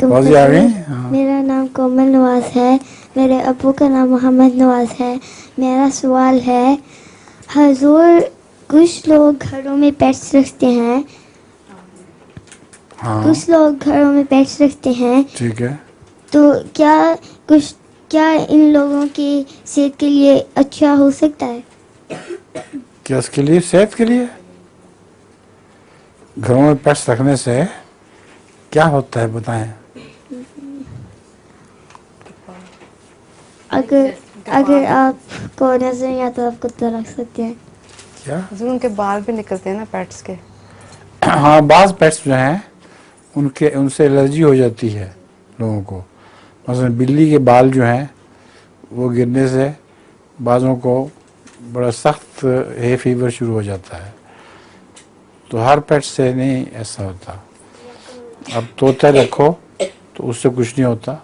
वालेकुम वाजी आ गई। मेरा नाम कोमल नवाज है। मेरे अब्बू का नाम मोहम्मद नवाज है। मेरा सवाल है, हजूर कुछ लोग घरों में पेट्स रखते हैं, हाँ कुछ लोग घरों में पेट्स रखते हैं, ठीक है। तो क्या इन लोगों की सेहत के लिए अच्छा हो सकता है? क्या इसके लिए, सेहत के लिए घरों में पेट्स रखने से क्या होता है बताएं। अगर अगर आपको नजर नहीं आता आप कुत्ता रख सकते हैं। क्या? ज़रूर उनके बाल भी निकलते हैं ना पेट्स के। हाँ, बाज़ पेट्स जो हैं उनसे एलर्जी हो जाती है लोगों को। मसलन बिल्ली के बाल जो हैं वो गिरने से बाज़ों को बड़ा सख्त है फीवर शुरू हो जाता है। तो हर पेट से नहीं ऐसा होता। अब तोता रखो तो उससे कुछ नहीं होता।